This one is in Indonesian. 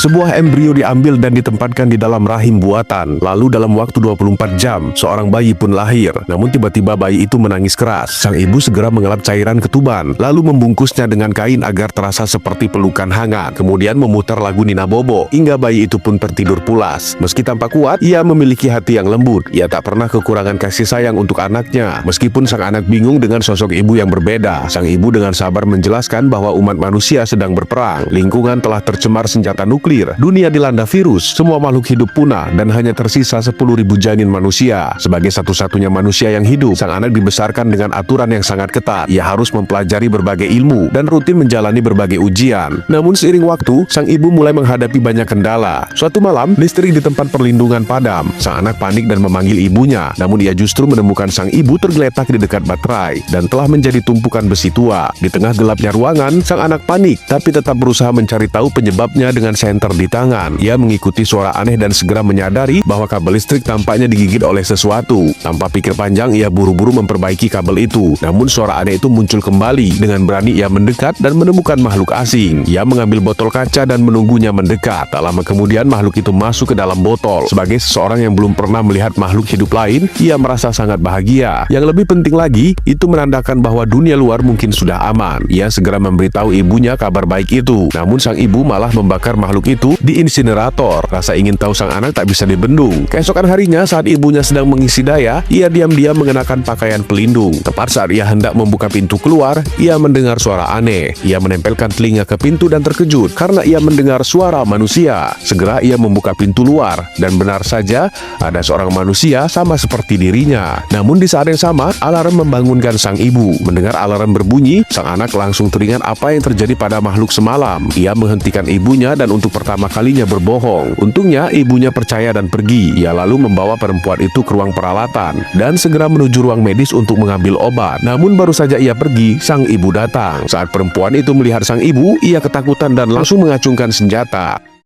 Sebuah embrio diambil dan ditempatkan di dalam rahim buatan. Lalu dalam waktu 24 jam, seorang bayi pun lahir. Namun tiba-tiba bayi itu menangis keras. Sang ibu segera mengelap cairan ketuban, lalu membungkusnya dengan kain agar terasa seperti pelukan hangat. Kemudian memutar lagu Nina Bobo, hingga bayi itu pun tertidur pulas. Meski tampak kuat, ia memiliki hati yang lembut. Ia tak pernah kekurangan kasih sayang untuk anaknya. Meskipun sang anak bingung dengan sosok ibu yang berbeda, sang ibu dengan sabar menjelaskan bahwa umat manusia sedang berperang. Lingkungan telah tercemar senjata nuklir, dunia dilanda virus, semua makhluk hidup punah, dan hanya tersisa 10.000 janin manusia. Sebagai satu-satunya manusia yang hidup, sang anak dibesarkan dengan aturan yang sangat ketat. Ia harus mempelajari berbagai ilmu dan rutin menjalani berbagai ujian. Namun seiring waktu, sang ibu mulai menghadapi banyak kendala. Suatu malam, listrik di tempat perlindungan padam. Sang anak panik dan memanggil ibunya. Namun ia justru menemukan sang ibu tergeletak di dekat baterai dan telah menjadi tumpukan besi tua. Di tengah gelapnya ruangan, sang anak panik tapi tetap berusaha mencari tahu penyebabnya dengan senter di tangan. Ia mengikuti suara aneh dan segera menyadari bahwa kabel listrik tampaknya digigit oleh sesuatu. Tanpa pikir panjang, ia buru-buru memperbaiki kabel itu. Namun suara aneh itu muncul kembali. Dengan berani ia mendekat dan menemukan makhluk asing. Ia mengambil botol kaca dan menunggunya mendekat. Tak lama kemudian makhluk itu masuk ke dalam botol. Sebagai seseorang yang belum pernah melihat makhluk hidup lain, ia merasa sangat bahagia. Yang lebih penting lagi, itu menandakan bahwa dunia luar mungkin sudah aman. Ia segera memberitahu ibunya kabar baik itu. Namun sang ibu malah membakar makhluk itu di insinerator. Rasa ingin tahu sang anak tak bisa dibendung. Keesokan harinya saat ibunya sedang mengisi daya, ia diam-diam mengenakan pakaian pelindung. Tepat saat ia hendak membuka pintu keluar, ia mendengar suara aneh. Ia menempelkan telinga ke pintu dan terkejut karena ia mendengar suara manusia. Segera ia membuka pintu luar dan benar saja ada seorang manusia sama seperti dirinya. Namun di saat yang sama, alarm membangunkan sang ibu. Mendengar alarm berbunyi, sang anak langsung teringat apa yang terjadi pada makhluk semalam. Ia menghentikan ibunya dan untuk pertama kalinya berbohong. Untungnya ibunya percaya dan pergi. Ia lalu membawa perempuan itu ke ruang peralatan dan segera menuju ruang medis untuk mengambil obat. Namun baru saja ia pergi, sang ibu datang. Saat perempuan itu melihat sang ibu, ia ketakutan dan langsung mengacungkan senjata.